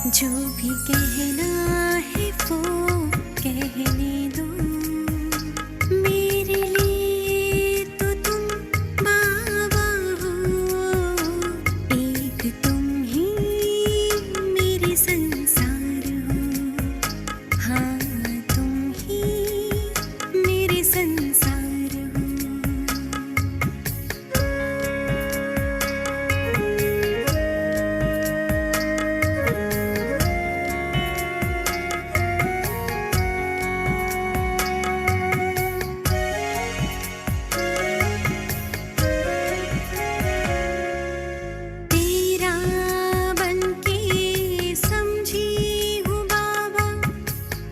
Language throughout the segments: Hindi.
जो भी कहना है वो कहने दो, मेरे लिए तो तुम बाबा हो, एक तुम ही मेरे संसार हो, हाँ तुम ही मेरे संसार हो। तेरा बनके समझी हूँ बाबा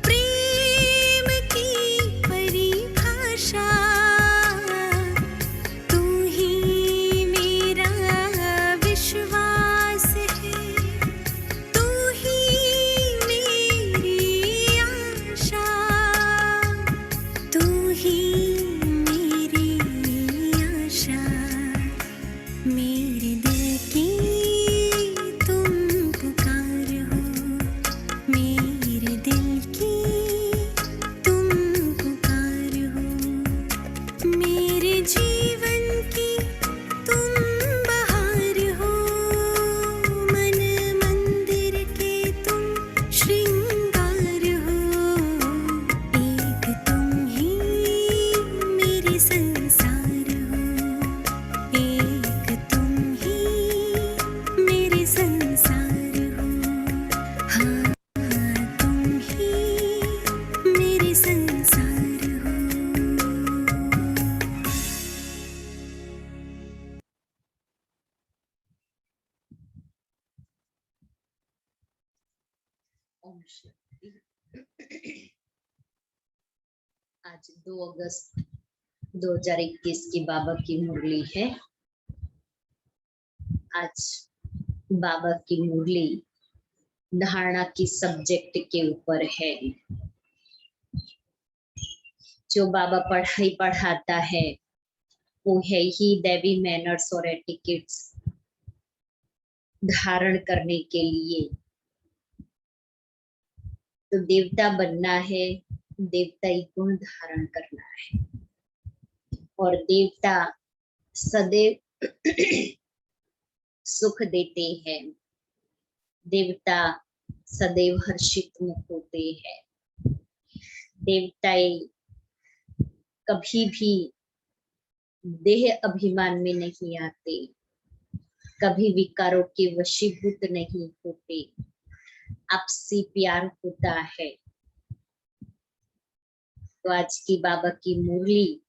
प्रेम की परिभाषा, तू ही मेरा विश्वास है, तू ही मेरी आशा, तू ही मेरी आशा, मेरे दिल की तुम पुकार हो, मेरे दिल की तुम पुकार हो, मेरे जीवन की तुम बहार हो, मन मंदिर के तुम श्रृंगार हो, एक तुम ही मेरे संसार हो, एक तुम ही मेरे संसार हो, हाँ तुम ही मेरे संसार हो। ओम शांति। आज 2 अगस्त 2021 की बाबा की मुरली है। आज बाबा की मुरली धारणा की सब्जेक्ट के ऊपर है। जो बाबा पढ़ाई पढ़ाता है वो है ही दैवी मैनर्स और एटिकेट्स धारण करने के लिए। तो देवता बनना है, देवताई गुण धारण करना है, और देवता सदैव सुख देते हैं, देवता सदैव हर्षित मुख होते हैं, देवताएं कभी भी देह अभिमान में नहीं आते, कभी विकारों के वशीभूत नहीं होते, आपसी प्यार होता है। तो आज की बाबा की मुरली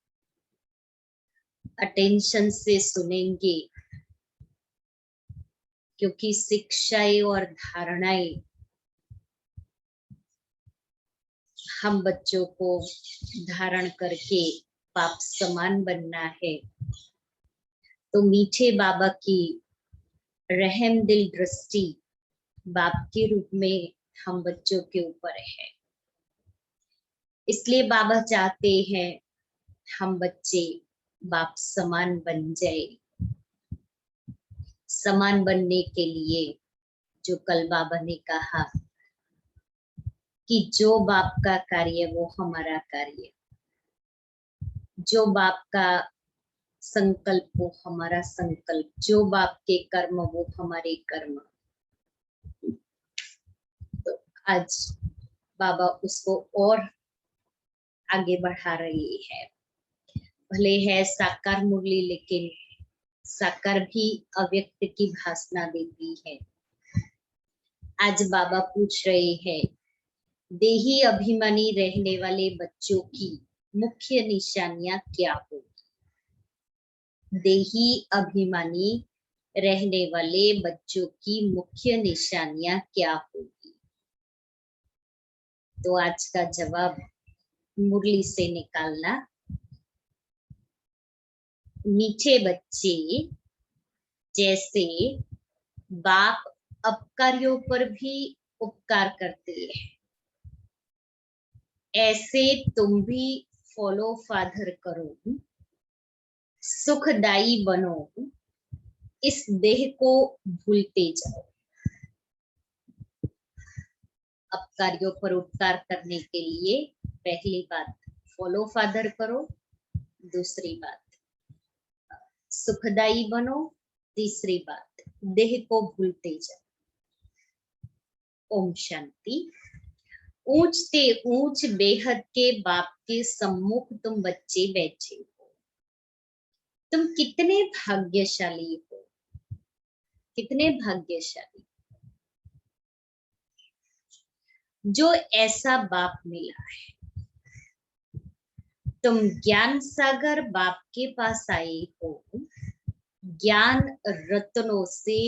अटेंशन से सुनेंगे, क्योंकि शिक्षाएं और धारणाएं हम बच्चों को धारण करके पाप समान बनना है। तो मीठे बाबा की रहम दिल दृष्टि बाप के रूप में हम बच्चों के ऊपर है। इसलिए बाबा चाहते हैं हम बच्चे बाप समान बन जाए। समान बनने के लिए जो कल बाबा ने कहा कि जो बाप का कार्य वो हमारा कार्य, जो बाप का संकल्प वो हमारा संकल्प, जो बाप के कर्म वो हमारे कर्म। तो आज बाबा उसको और आगे बढ़ा रही है। भले है साकार मुरली, लेकिन साकार भी अव्यक्त की भासना देती है। आज बाबा पूछ रहे हैं, देही अभिमानी रहने वाले बच्चों की मुख्य निशानियां क्या होगी? देही अभिमानी रहने वाले बच्चों की मुख्य निशानियां क्या होगी? तो आज का जवाब मुरली से निकालना। मीठे बच्चे जैसे बाप अपकारियों पर भी उपकार करते हैं, ऐसे तुम भी फॉलो फादर करो, सुखदाई बनो, इस देह को भूलते जाओ। अपकारियों पर उपकार करने के लिए पहली बात फॉलो फादर करो, दूसरी बात सुखदाई बनो, तीसरी बात देह को भूलते जाओ। ओम शांति। ऊंचते ऊंच बेहद के बाप के सम्मुख तुम बच्चे बैठे हो। तुम कितने भाग्यशाली हो, कितने भाग्यशाली जो ऐसा बाप मिला है। तुम ज्ञान सागर बाप के पास आए हो, ज्ञान रत्नों से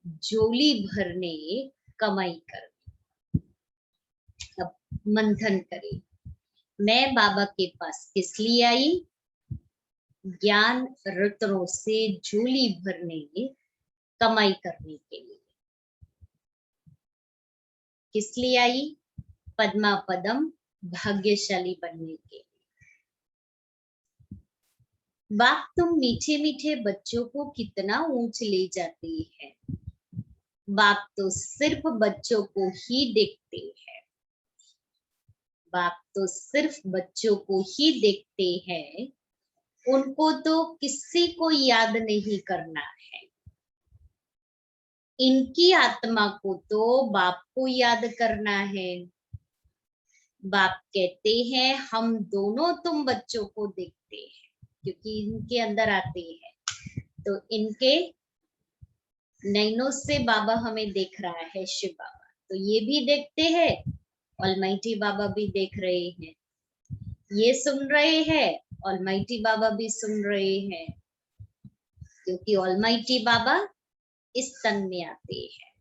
झोली भरने, कमाई करने। अब मंथन करें, मैं बाबा के पास किस लिए आई? ज्ञान रत्नों से झोली भरने, कमाई करने के लिए। किस लिए आई? पद्मा पदम भाग्यशाली बनने के लिए। बाप तुम मीठे मीठे बच्चों को कितना ऊंच ले जाते हैं। बाप तो सिर्फ बच्चों को ही देखते हैं। बाप तो सिर्फ बच्चों को ही देखते हैं, उनको तो किसी को याद नहीं करना है। इनकी आत्मा को तो बाप को याद करना है। बाप कहते हैं हम दोनों तुम बच्चों को देखते हैं, क्योंकि इनके अंदर आते हैं तो इनके नैनों से बाबा हमें देख रहा है, शिव बाबा तो ये भी देखते हैं, ऑलमाइटी बाबा भी देख रहे हैं, ये सुन रहे हैं, ऑलमाइटी बाबा भी सुन रहे हैं, क्योंकि ऑलमाइटी बाबा इस तन में आते हैं।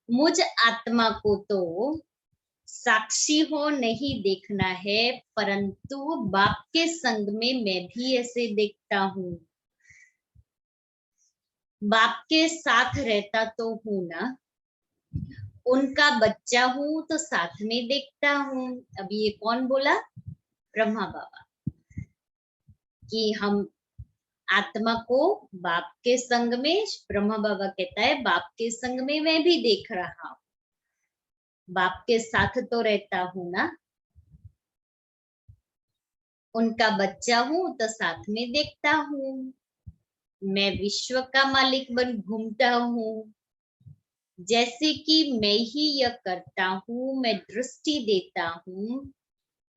मुझ आत्मा को तो साक्षी हो नहीं देखना है, परंतु बाप के संग में मैं भी ऐसे देखता हूँ। बाप के साथ रहता तो हूँ ना, उनका बच्चा हूँ तो साथ में देखता हूँ। अभी ये कौन बोला? ब्रह्मा बाबा, कि हम आत्मा को बाप के संग में, ब्रह्मा बाबा कहता है बाप के संग में मैं भी देख रहा हूँ, बाप के साथ तो रहता हूँ ना, उनका बच्चा हूँ तो साथ में देखता हूँ। मैं विश्व का मालिक बन घूमता हूँ, जैसे कि मैं ही यह करता हूँ, मैं दृष्टि देता हूँ,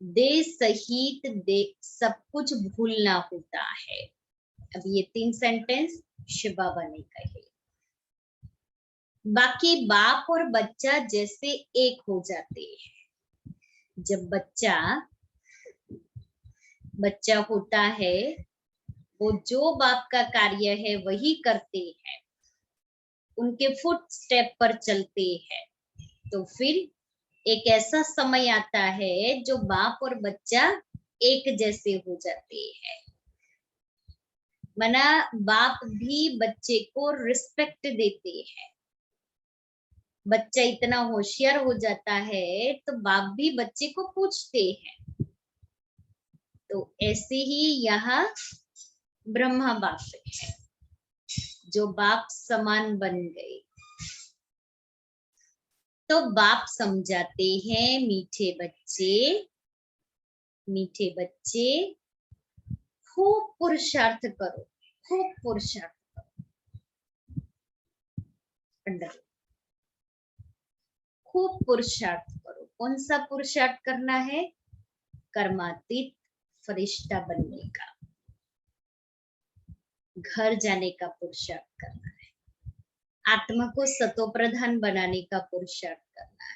दे सहित दे सब कुछ भूलना होता है। अब ये 3 सेंटेंस शिव बाबा ने कहे। बाकी बाप और बच्चा जैसे एक हो जाते हैं। जब बच्चा होता है, वो जो बाप का कार्य है वही करते हैं, उनके फुट स्टेप पर चलते हैं, तो फिर एक ऐसा समय आता है जो बाप और बच्चा एक जैसे हो जाते हैं। मना बाप भी बच्चे को रिस्पेक्ट देते हैं। बच्चा इतना होशियार हो जाता है तो बाप भी बच्चे को पूछते हैं। तो ऐसे ही यहाँ ब्रह्मा बाप है, जो बाप समान बन गए। तो बाप समझाते हैं मीठे बच्चे खूब पुरुषार्थ करो, खूब पुरुषार्थ करो, खूब पुरुषार्थ करो। कौन सा पुरुषार्थ करना है? कर्मातीत फरिश्ता बनने का, घर जाने का पुरुषार्थ करना है, आत्मा को सतो प्रधान बनाने का पुरुषार्थ करना है,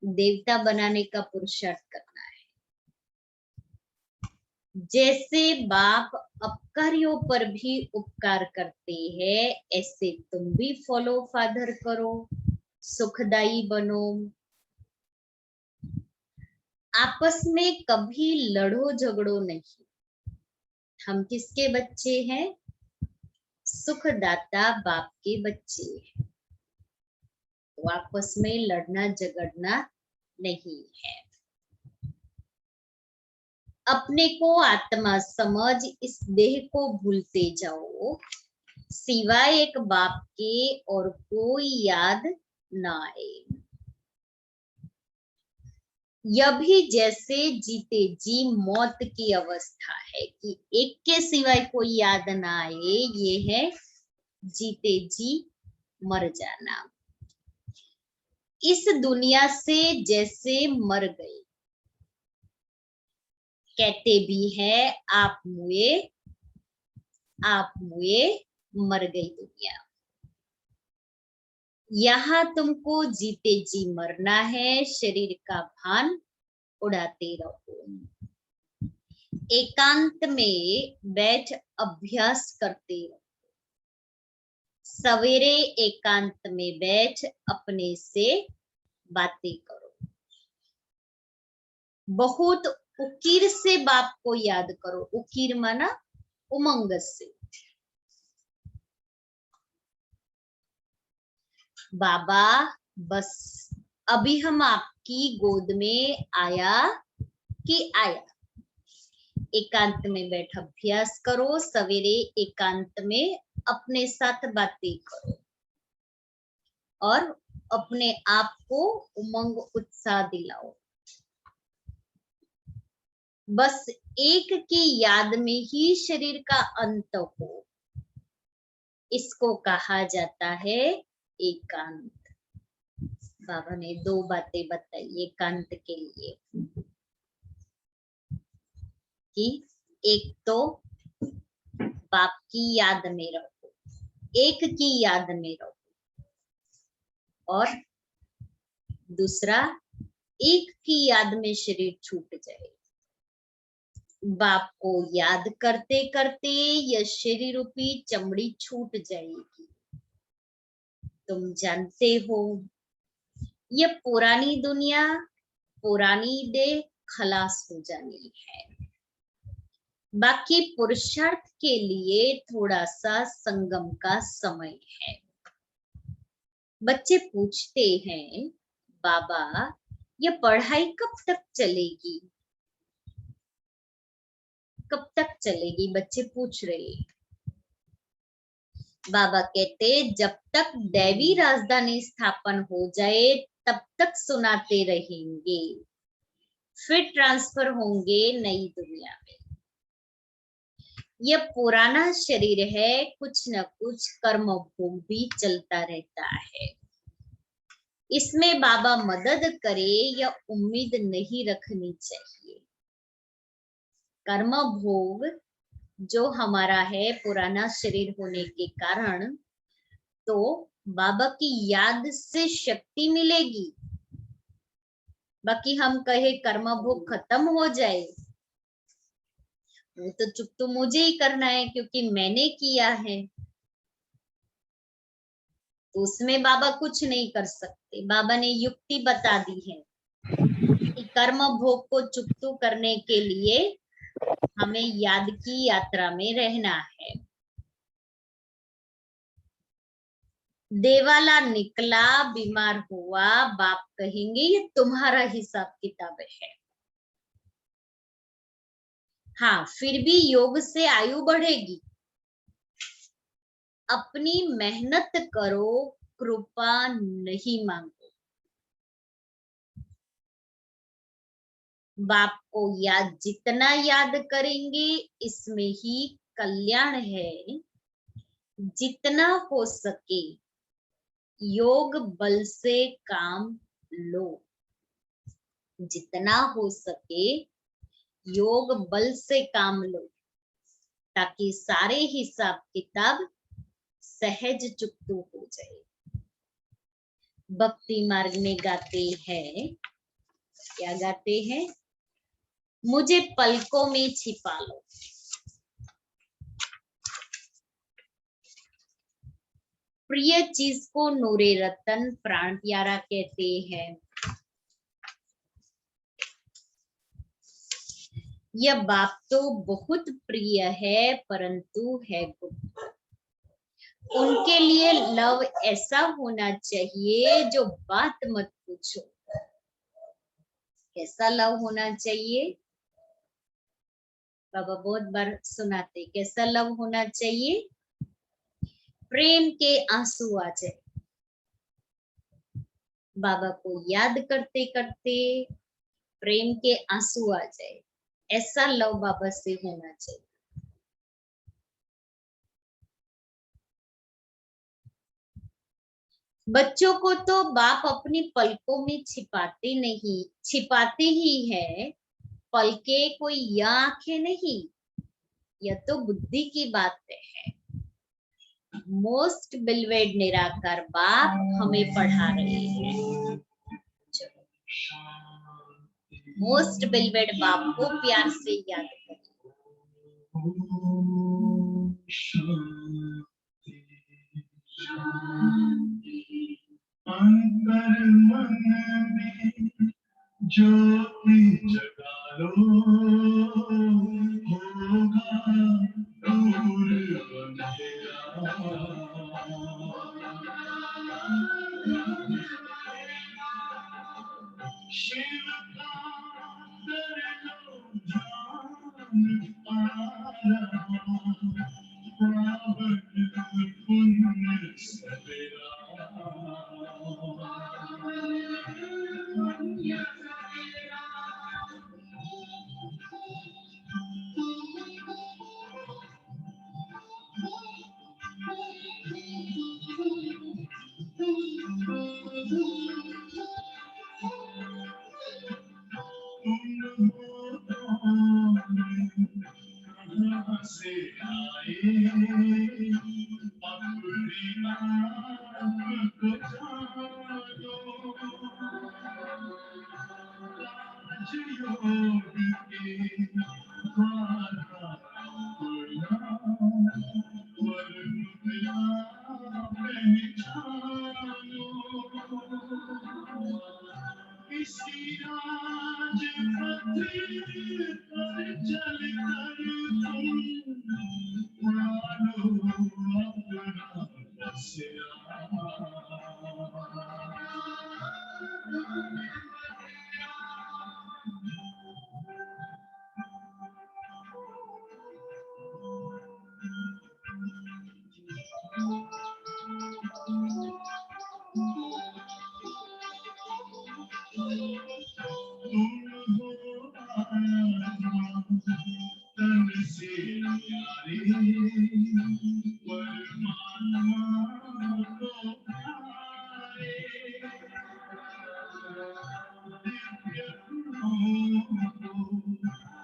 देवता बनाने का पुरुषार्थ करना है। जैसे बाप अपकारियों पर भी उपकार करते हैं, ऐसे तुम भी फॉलो फादर करो, सुखदाई बनो। आपस में कभी लड़ो झगड़ो नहीं। हम किसके बच्चे हैं? सुखदाता बाप के बच्चे हैं। तो आपस में लड़ना झगड़ना नहीं है। अपने को आत्मा समझ इस देह को भूलते जाओ, सिवाय एक बाप के और कोई याद ना आए। यह भी जैसे जीते जी मौत की अवस्था है कि एक के सिवाय कोई याद ना आए, ये है जीते जी मर जाना। इस दुनिया से जैसे मर गए, कहते भी है आप मुए मर गई दुनिया। यहाँ तुमको जीते जी मरना है, शरीर का भान उड़ाते रहो। एकांत में बैठ अभ्यास करते रहो। सवेरे एकांत में बैठ अपने से बातें करो। बहुत उकीर से बाप को याद करो। उकीर माना उमंग से। बाबा बस अभी हम आपकी गोद में आया कि आया। एकांत में बैठ अभ्यास करो। सवेरे एकांत में अपने साथ बातें करो और अपने आप को उमंग उत्साह दिलाओ। बस एक की याद में ही शरीर का अंत हो, इसको कहा जाता है एकांत। बाबा ने दो बातें बताई एकांत के लिए कि एक तो बाप की याद में रहो, एक की याद में रहो, और दूसरा एक की याद में शरीर छूट जाए। बाप को याद करते करते यह शरीर रूपी चमड़ी छूट जाएगी। तुम जानते हो यह पुरानी दुनिया, पुरानी देह खलास हो जानी है। बाकी पुरुषार्थ के लिए थोड़ा सा संगम का समय है। बच्चे पूछते हैं बाबा यह पढ़ाई कब तक चलेगी, कब तक चलेगी, बच्चे पूछ रहे। बाबा कहते जब तक दैवी राजधानी स्थापन हो जाए तब तक सुनाते रहेंगे, फिर ट्रांसफर होंगे नई दुनिया में। यह पुराना शरीर है, कुछ न कुछ कर्म भोग भी चलता रहता है। इसमें बाबा मदद करे यह उम्मीद नहीं रखनी चाहिए। कर्म भोग जो हमारा है पुराना शरीर होने के कारण, तो बाबा की याद से शक्ति मिलेगी। बाकी हम कहे कर्म भोग खत्म हो जाए, वो तो चुप तो मुझे ही करना है क्योंकि मैंने किया है, तो उसमें बाबा कुछ नहीं कर सकते। बाबा ने युक्ति बता दी है कि कर्म भोग को चुकतू करने के लिए हमें याद की यात्रा में रहना है। देवाला निकला, बीमार हुआ, बाप कहेंगे ये तुम्हारा हिसाब किताब है। हाँ, फिर भी योग से आयु बढ़ेगी। अपनी मेहनत करो, कृपा नहीं मांगो। बाप को याद जितना याद करेंगे इसमें ही कल्याण है। जितना हो सके योग बल से काम लो, जितना हो सके योग बल से काम लो, ताकि सारे हिसाब किताब सहज चुकतू हो जाए। भक्ति मार्ग में गाते हैं, क्या गाते हैं? मुझे पलकों में छिपा लो। प्रिय चीज को नूरे रतन प्राण प्यारा कहते हैं। यह बाप तो बहुत प्रिय है परंतु है गुप्त। उनके लिए लव ऐसा होना चाहिए जो बात मत पूछो। कैसा लव होना चाहिए? बाबा बहुत बार सुनाते, कैसा लव होना चाहिए? प्रेम के आंसू आ जाए, बाबा को याद करते करते प्रेम के आंसू आ जाए, ऐसा लव बाबा से होना चाहिए। बच्चों को तो बाप अपनी पलकों में छिपाते ही है। पलके कोई या आंखें नहीं, यह तो बुद्धि की बात है। मोस्ट बिलवेड निराकार बाप हमें पढ़ा रहे हैं। मोस्ट बिलवेड बाप को प्यार से याद करें। अंतर मन में ज्योति जगा लो, होगा दूर अंधेरा। शिव का दर लो ध्यान आया, पावन पुण्य सवेरा। से आए अपने आप को जानो, राजयोग के द्वारा खुला वर्ण मिला पहचानो। इसी राज पथ पर चलकर तुम मानो अपना बसेरा। तन से प्यारे परमात्मा को प्यारे, दिव्य गुणों को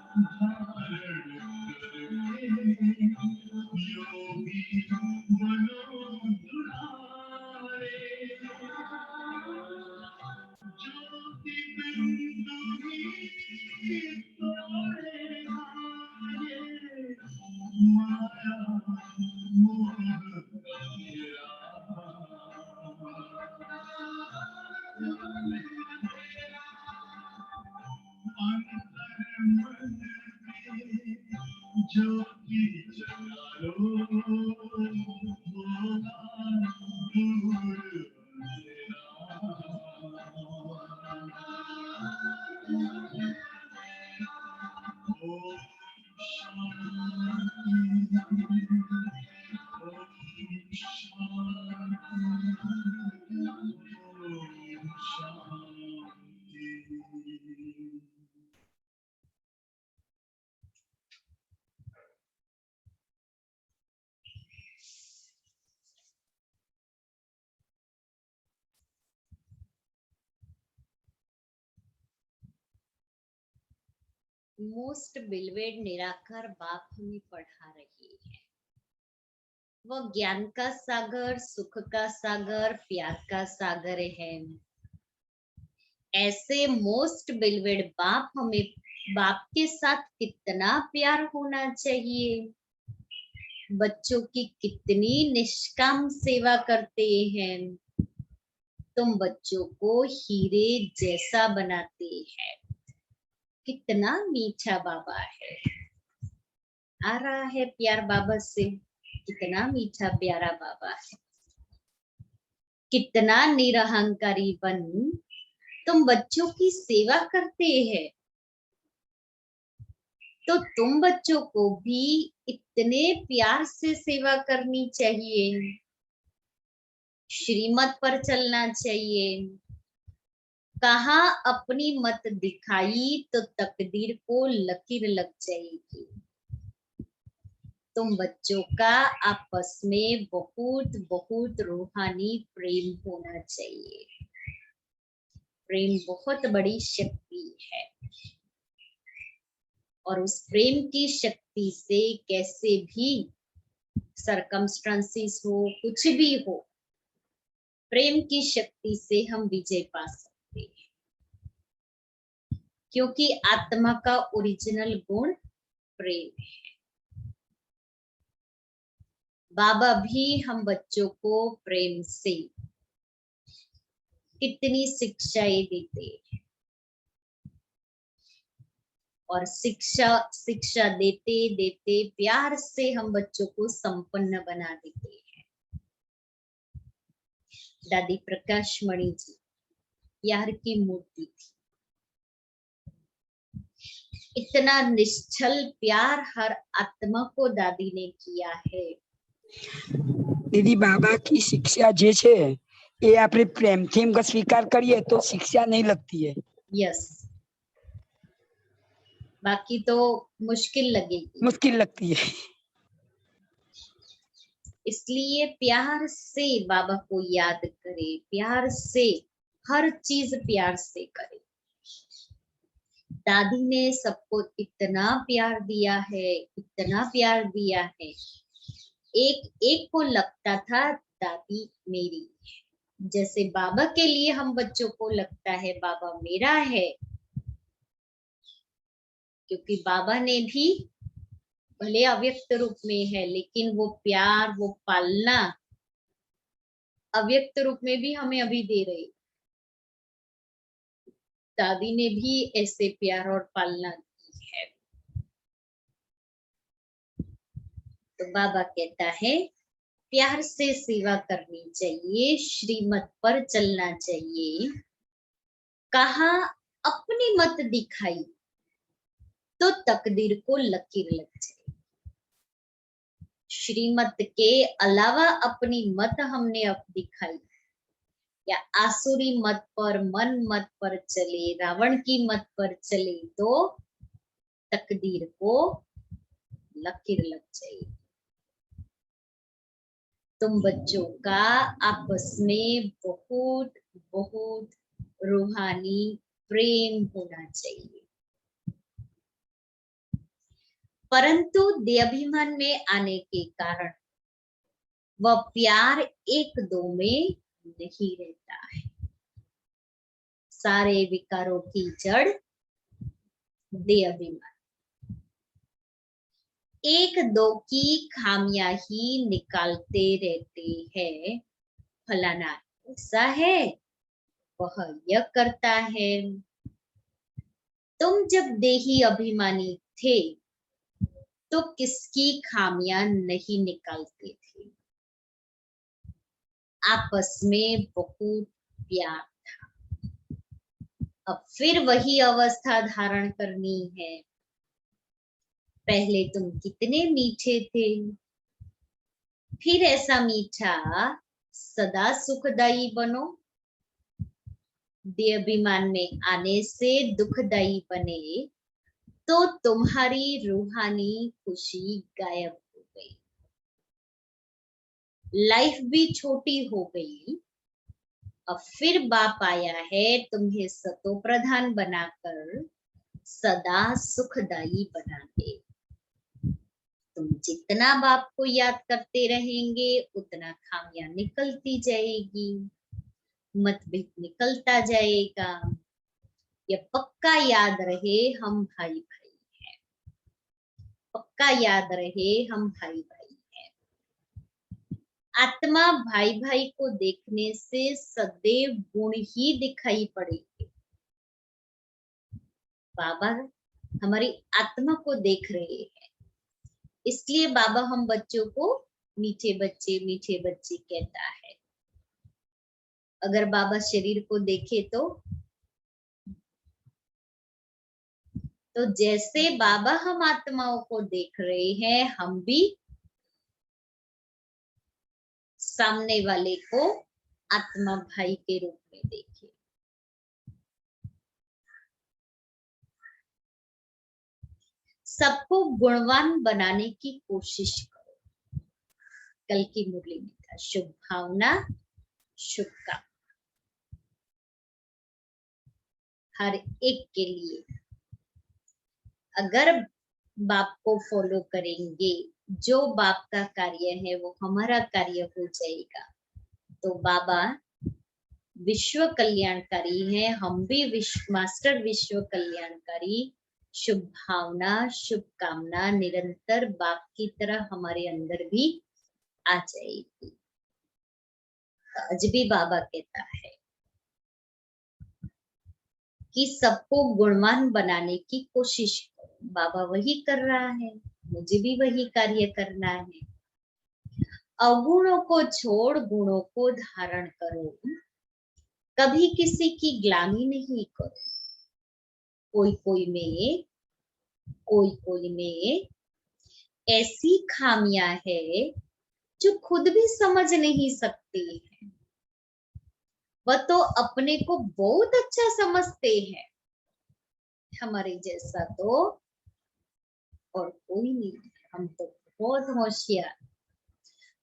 धारण करके योगी बनो दुलारे। ज्योति बिंदु ही तोड़ेगा ये माया मोह का घेरा। अंतर मन में ज्योति जला लो, होगा दूर ओम शांति। मोस्ट बिलवेड निराकार बाप हमें पढ़ा रही है। वह ज्ञान का सागर, सुख का सागर, प्यार का सागर है। ऐसे मोस्ट बिलवेड बाप के साथ कितना प्यार होना चाहिए। बच्चों की कितनी निष्काम सेवा करते हैं। तुम बच्चों को हीरे जैसा बनाते हैं। कितना मीठा बाबा है। आ रहा है प्यार बाबा से, कितना मीठा प्यारा बाबा है। कितना निरहंकारी बन तुम बच्चों की सेवा करते हैं। तो तुम बच्चों को भी इतने प्यार से सेवा करनी चाहिए, श्रीमत पर चलना चाहिए। कहा अपनी मत दिखाई तो तकदीर को लकीर लग जाएगी। तुम बच्चों का आपस में बहुत बहुत रूहानी प्रेम होना चाहिए। प्रेम बहुत बड़ी शक्ति है और उस प्रेम की शक्ति से कैसे भी सरकमस्टेंसेस हो, कुछ भी हो, प्रेम की शक्ति से हम विजय पा सकते हैं, क्योंकि आत्मा का ओरिजिनल गुण प्रेम है। बाबा भी हम बच्चों को प्रेम से कितनी शिक्षाएं देते हैं और शिक्षा देते देते प्यार से हम बच्चों को संपन्न बना देते हैं। दादी प्रकाश मणि जी प्यार की मूर्ति थी। इतना निश्चल प्यार हर आत्मा को दादी ने किया है। दीदी बाबा की शिक्षा जे छे ये आपने प्रेम थी उनका स्वीकार करिए तो शिक्षा नहीं लगती है। यस, बाकी तो मुश्किल लगेगी, मुश्किल लगती है। इसलिए प्यार से बाबा को याद करे, प्यार से हर चीज प्यार से करे। दादी ने सबको इतना प्यार दिया है, इतना प्यार दिया है, एक एक को लगता था दादी मेरी है। जैसे बाबा के लिए हम बच्चों को लगता है बाबा मेरा है, क्योंकि बाबा ने भी भले अव्यक्त रूप में है, लेकिन वो प्यार, वो पालना अव्यक्त रूप में भी हमें अभी दे रही। दादी ने भी ऐसे प्यार और पालना की है। तो बाबा कहता है प्यार से सेवा करनी चाहिए, श्रीमत पर चलना चाहिए। कहा अपनी मत दिखाई तो तकदीर को लकीर लग जाए। श्रीमत के अलावा अपनी मत हमने अब दिखाई या आसुरी मत पर, मन मत पर चले, रावण की मत पर चले तो तकदीर को लकीर लग जाए। तुम बच्चों का आपस में बहुत बहुत रूहानी प्रेम होना चाहिए, परंतु देहाभिमान में आने के कारण वह प्यार एक दो में नहीं रहता है। सारे विकारों की जड़ देहाभिमान। एक दो की खामियां ही निकालते रहते हैं। फलाना ऐसा है, वह यह करता है। तुम जब देही अभिमानी थे तो किसकी खामियां नहीं निकालते थे। आपस में बहुत प्यार था। अब फिर वही अवस्था धारण करनी है। पहले तुम कितने मीठे थे, फिर ऐसा मीठा सदा सुखदायी बनो। देहाभिमान में आने से दुखदायी बने तो तुम्हारी रूहानी खुशी गायब हो गई, लाइफ भी छोटी हो गई। अब फिर बाप आया है तुम्हें सतो प्रधान बनाकर सदा सुखदायी बना दे। तुम जितना बाप को याद करते रहेंगे उतना खामियां निकलती जाएगी, मतभेद निकलता जाएगा। ये पक्का याद रहे हम भाई भाई हैं, पक्का याद रहे हम भाई भाई हैं। आत्मा भाई भाई को देखने से सदैव गुण ही दिखाई पड़ेंगे। बाबा हमारी आत्मा को देख रहे हैं, इसलिए बाबा हम बच्चों को मीठे बच्चे कहता है। अगर बाबा शरीर को देखे तो तो जैसे बाबा हम आत्माओं को देख रहे हैं, हम भी सामने वाले को आत्मा भाई के रूप में देखें। सबको गुणवान बनाने की कोशिश करो। कल की मुरली में था शुभ भावना शुभकामना हर एक के लिए। अगर बाप को फॉलो करेंगे, जो बाप का कार्य है वो हमारा कार्य हो जाएगा। तो बाबा विश्व कल्याणकारी है, हम भी मास्टर विश्व कल्याणकारी। शुभ भावना शुभकामना निरंतर बाप की तरह हमारे अंदर भी आ जाएगी। आज भी बाबा कहता है कि सबको गुणवान बनाने की कोशिश करो। बाबा वही कर रहा है, मुझे भी वही कार्य करना है। अवगुणों को छोड़ गुणों को धारण करो। कभी किसी की ग्लानि नहीं करो। कोई कोई में ऐसी खामियां है जो खुद भी समझ नहीं सकती है। वह तो अपने को बहुत अच्छा समझते हैं, हमारे जैसा तो और कोई नहीं। हम तो बहुत होशियार,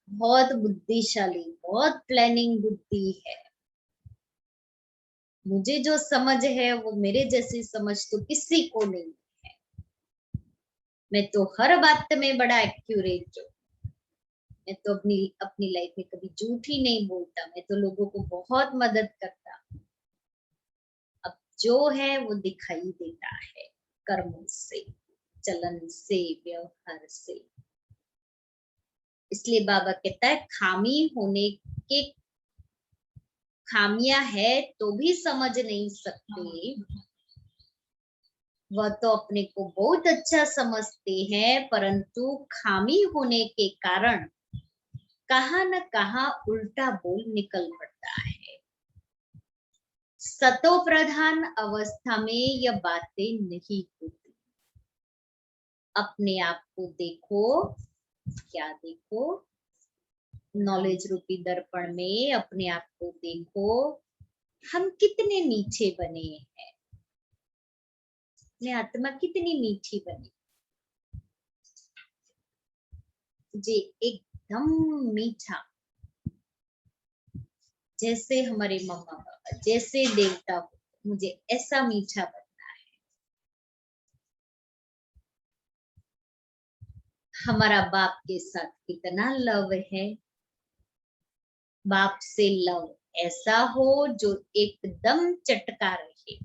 बहुत बुद्धिशाली, बहुत प्लानिंग बुद्धि है। मुझे जो समझ है वो मेरे जैसी समझ तो किसी को नहीं है। मैं तो हर बात में बड़ा एक्यूरेट हूँ। मैं तो अपनी लाइफ में कभी झूठ ही नहीं बोलता। मैं तो लोगों को बहुत मदद करता। अब जो है वो दिखाई देता है कर्मों से, चलन से, व्यवहार से। इसलिए बाबा कहता है खामी होने के खामियां है तो भी समझ नहीं सकते। वह तो अपने को बहुत अच्छा समझते हैं, परंतु खामी होने के कारण कहाँ न कहाँ उल्टा बोल निकल पड़ता है। सतो प्रधान अवस्था में यह बातें नहीं होती। अपने आप को देखो, क्या देखो? नॉलेज रूपी दर्पण में अपने आप को देखो। हम कितने मीठे बने हैं, अपनी आत्मा कितनी मीठी बनी जी, एकदम मीठा, जैसे हमारे मम्मा पापा, जैसे देवता हो। मुझे ऐसा मीठा बनना है। हमारा बाप के साथ कितना लव है। बाप से लव ऐसा हो जो एकदम चटका रहे।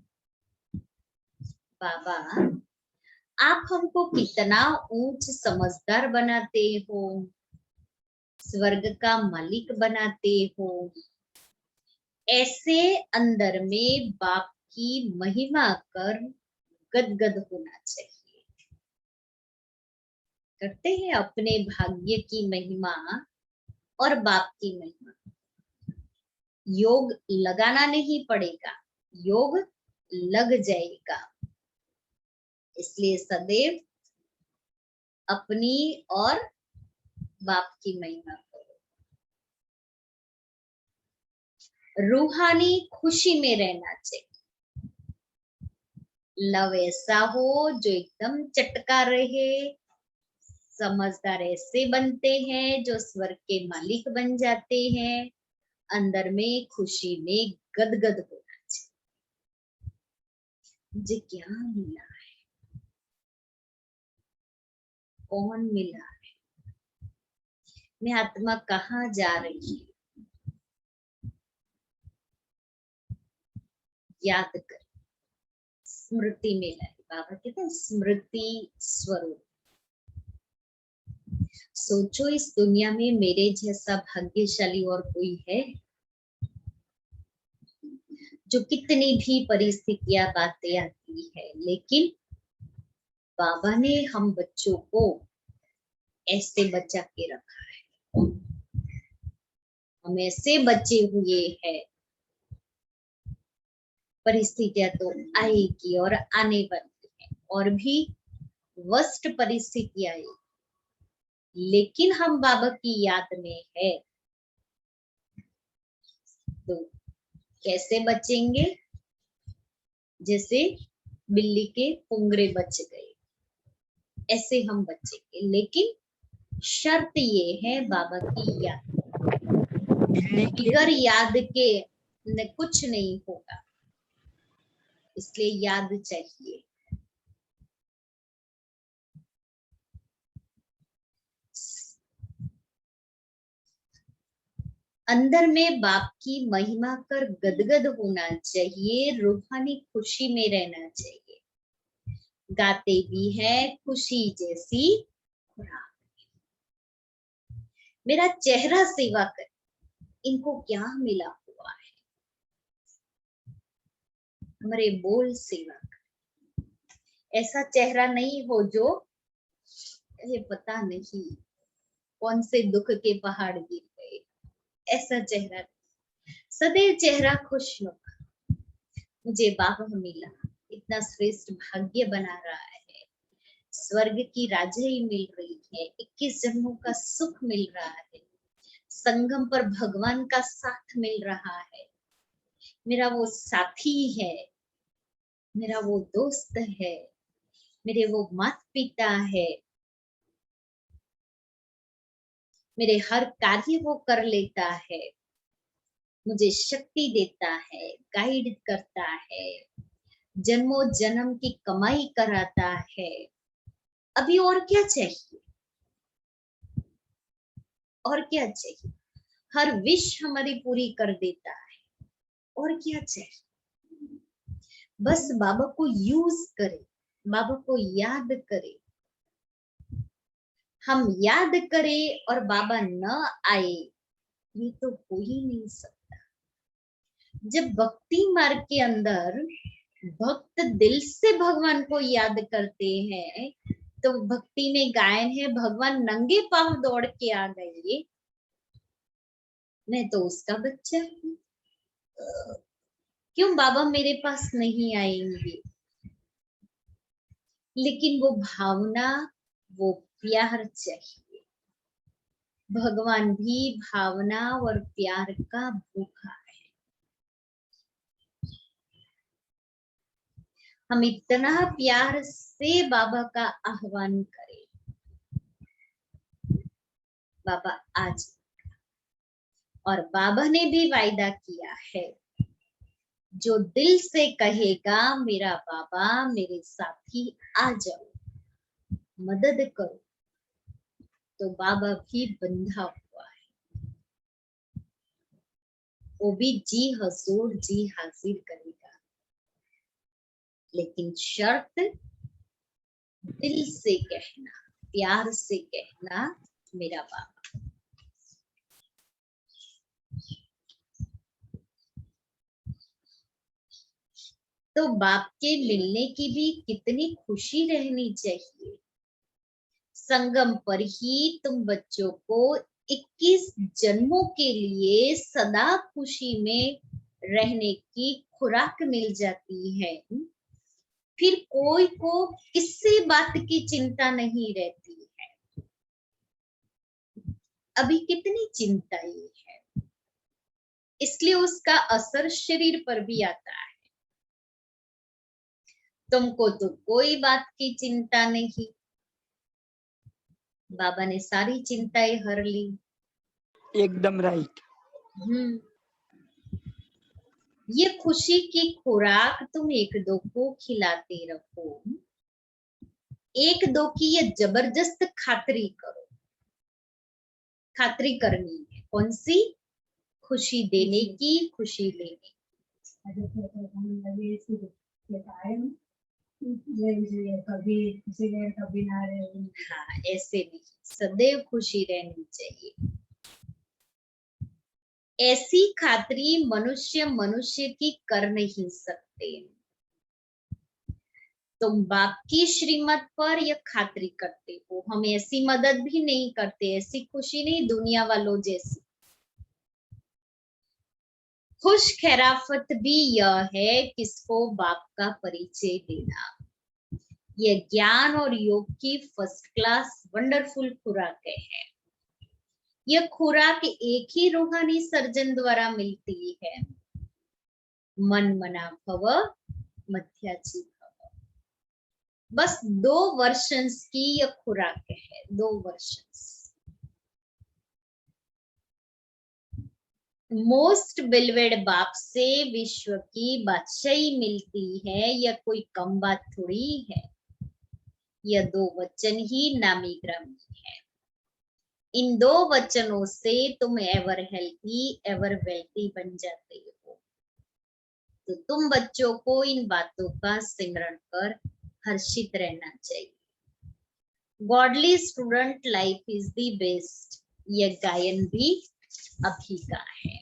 बाबा आप हमको कितना ऊंच समझदार बनाते हो, स्वर्ग का मालिक बनाते हो। ऐसे अंदर में बाप की महिमा कर गदगद होना चाहिए। करते हैं अपने भाग्य की महिमा और बाप की महिमा। योग लगाना नहीं पड़ेगा, योग लग जाएगा। इसलिए सदैव अपनी और बाप की महिमा करो। रूहानी खुशी में रहना चाहिए। लव ऐसा हो जो एकदम चटका रहे। समझदार ऐसे बनते हैं जो स्वर्ग के मालिक बन जाते हैं। अंदर में खुशी में गदगद होना चाहिए। मुझे क्या मिला है, कौन मिला है, मैं आत्मा कहाँ जा रही है, याद कर, स्मृति में लाए। बाबा कहते हैं स्मृति स्वरूप। सोचो इस दुनिया में मेरे जैसा भाग्यशाली और कोई है जो कितनी भी परिस्थितियां बातें आती है, लेकिन बाबा ने हम बच्चों को ऐसे बचा के रखा है। हम ऐसे बचे हुए हैं। परिस्थितियां तो आएगी और आने वाली है, और भी वर्स्ट परिस्थिति आई, लेकिन हम बाबा की याद में है, तो कैसे बचेंगे? जैसे बिल्ली के पुंगरे बच गए, ऐसे हम बचेंगे। लेकिन शर्त ये है बाबा की याद, बिल्ली के बिगर याद के न कुछ नहीं होगा, इसलिए याद चाहिए। अंदर में बाप की महिमा कर गदगद होना चाहिए, रूहानी खुशी में रहना चाहिए। गाते भी है खुशी जैसी खुराक, मेरा चेहरा सेवा कर, इनको क्या मिला हुआ है? हमारे बोल सेवा कर, ऐसा चेहरा नहीं हो जो ये पता नहीं कौन से दुख के पहाड़ गिर गए, ऐसा चेहरा नहीं। सदैव चेहरा खुशनुमा, मुझे बाबा मिला, इतना श्रेष्ठ भाग्य बना रहा है, स्वर्ग की राजाई मिल रही है, 21 जन्मों का सुख मिल रहा है, संगम पर भगवान का साथ मिल रहा है, मेरा वो साथी है, मेरा वो दोस्त है, मेरे वो माता पिता है, मेरे हर कार्य वो कर लेता है, मुझे शक्ति देता है, गाइड करता है, जन्मों जन्म की कमाई कराता है। अभी और क्या चाहिए? और क्या चाहिए? हर विश हमारी पूरी कर देता है, और क्या चाहिए? बस बाबा को यूज करे, बाबा को याद करे। हम याद करें और बाबा न आए, ये तो हो ही नहीं सकता। जब भक्ति मार्ग के अंदर भक्त दिल से भगवान को याद करते हैं, तो भक्ति में गायन है, भगवान नंगे पांव दौड़ के आ गए, मैं तो उसका बच्चा हूँ, क्यों बाबा मेरे पास नहीं आएंगे? लेकिन वो भावना, वो प्यार चाहिए। भगवान भी भावना और प्यार का भूखा है। हम इतना प्यार से बाबा का आह्वान करें, बाबा आज, और बाबा ने भी वायदा किया है, जो दिल से कहेगा मेरा बाबा मेरे साथी आ जाओ, मदद करो, तो बाबा भी बंधा हुआ है, वो भी जी हजूर जी हाजिर करेगा। लेकिन शर्त, दिल से कहना, प्यार से कहना मेरा बाबा। तो बाप के मिलने की भी कितनी खुशी रहनी चाहिए। संगम पर ही तुम बच्चों को 21 जन्मों के लिए सदा खुशी में रहने की खुराक मिल जाती है। फिर कोई को किसी बात की चिंता नहीं रहती है। अभी कितनी चिंता ये है, इसलिए उसका असर शरीर पर भी आता है। तुमको तो कोई बात की चिंता नहीं, बाबा ने सारी चिंताएं हर ली। एकदम राइट। ये खुशी की खुराक तुम एक दो को खिलाते रहो, एक दो की ये जबरदस्त खातरी करो। खातरी करनी है कौन सी? खुशी देने की, खुशी लेने की। हाँ, ऐसे नहीं, सदैव खुशी रहनी चाहिए। ऐसी खातरी मनुष्य मनुष्य की कर नहीं सकते। तुम बाप की श्रीमत पर यह खातरी करते हो, हम ऐसी मदद भी नहीं करते, ऐसी खुशी नहीं दुनिया वालों जैसी। खुश खैराफत भी यह है किसको बाप का परिचय देना। यह ज्ञान और योग की फर्स्ट क्लास वंडरफुल खुराकें हैं। यह खुराक एक ही रूहानी सर्जन द्वारा मिलती है, मन मना भव मध्याची भव। बस 2 वर्षन्स की यह खुराक है, 2 वर्षन्स। मोस्ट बिलवेड बाप से विश्व की बादशाही मिलती है, यह कोई कम बात थोड़ी है। यह 2 वचन ही नामी ग्रामी है। इन 2 वचनों से तुम एवर हेल्थी एवर वेल्थी बन जाते हो। तो तुम बच्चों को इन बातों का सिमरण कर हर्षित रहना चाहिए। Godly student life is the best, यह गायन भी अभी का है।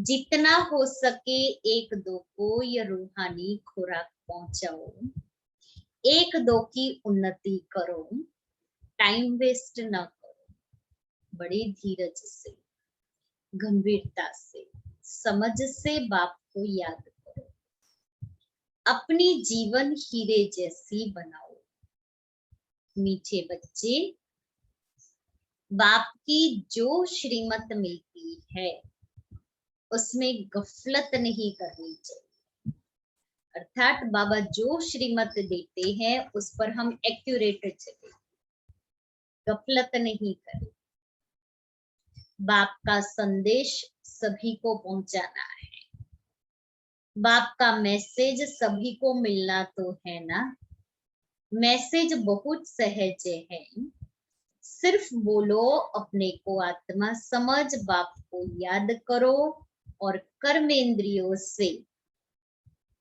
जितना हो सके 1-2 को यह रूहानी खुराक पहुंचाओ, 1-2 की उन्नति करो, टाइम वेस्ट न करो। बड़ी धीरज से, गंभीरता से, समझ से बाप को याद करो। अपनी जीवन हीरे जैसी बनाओ। मीठे बच्चे, बाप की जो श्रीमत मिलती है उसमें गफलत नहीं करनी चाहिए। अर्थात बाबा जो श्रीमत देते हैं उस पर हम एक्यूरेट चले, गफलत नहीं करें। बाप का संदेश सभी को पहुंचाना है। बाप का मैसेज सभी को मिलना तो है ना। मैसेज बहुत सहज है, सिर्फ बोलो अपने को आत्मा समझ, बाप को याद करो और कर्मेंद्रियों से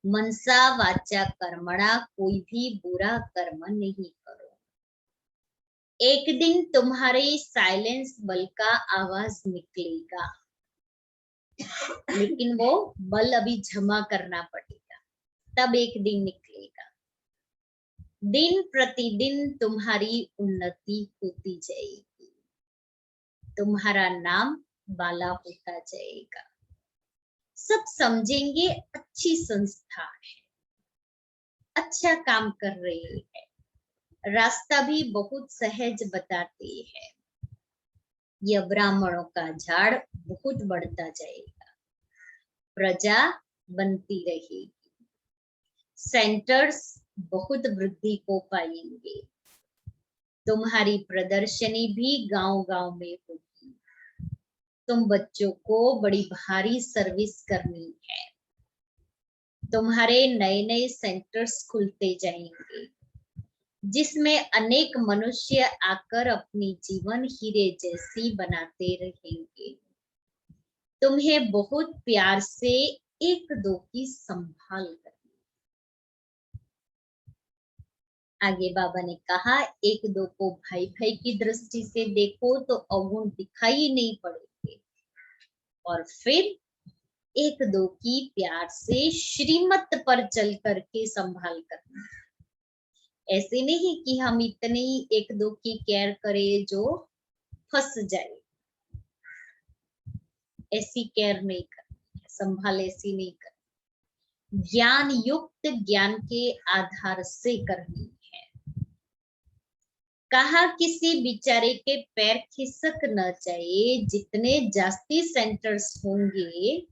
मनसा वाचा कर्मणा कोई भी बुरा कर्म नहीं करो। एक दिन तुम्हारे साइलेंस बल का आवाज निकलेगा, लेकिन वो बल अभी जमा करना पड़ेगा, तब एक दिन निकलेगा। दिन प्रतिदिन तुम्हारी उन्नति होती जाएगी, तुम्हारा नाम बाला होता जाएगा। सब समझेंगे अच्छी संस्था है, अच्छा काम कर रही है, रास्ता भी बहुत सहज बताते हैं। यह ब्राह्मणों का झाड़ बहुत बढ़ता जाएगा, प्रजा बनती रहेगी, सेंटर्स बहुत वृद्धि को पाएंगे। तुम्हारी प्रदर्शनी भी गांव-गांव में होगी। तुम बच्चों को बड़ी भारी सर्विस करनी है। तुम्हारे नए-नए सेंटर्स खुलते जाएंगे, जिसमें अनेक मनुष्य आकर अपनी जीवन हीरे जैसी बनाते रहेंगे। तुम्हें बहुत प्यार से 1-2 की संभाल करनी। आगे बाबा ने कहा 1-2 को भाई भाई की दृष्टि से देखो तो अवगुण दिखाई नहीं पड़ेंगे, और फिर 1-2 की प्यार से श्रीमत पर चल करके संभाल करना। ऐसे नहीं कि हम इतने ही 1-2 की केयर करें जो फंस जाए, ऐसी केयर नहीं करनी, संभाल ऐसी नहीं करनी। ज्ञान युक्त ज्ञान के आधार से करनी है। कहा किसी बेचारे के पैर खिसक न जाए, जितने जास्ती सेंटर्स होंगे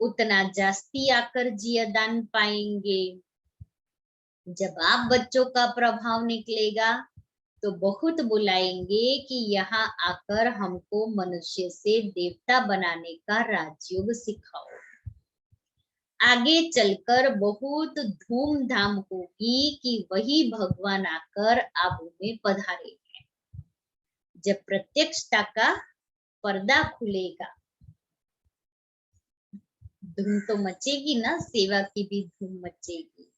उतना जास्ती आकर जियादान पाएंगे। जब आप बच्चों का प्रभाव निकलेगा तो बहुत बुलाएंगे कि यहाँ आकर हमको मनुष्य से देवता बनाने का राजयोग सिखाओ। आगे चलकर बहुत धूमधाम होगी कि वही भगवान आकर आबू में पधारे हैं। जब प्रत्यक्षता का पर्दा खुलेगा, धूम तो मचेगी ना, सेवा की भी धूम मचेगी,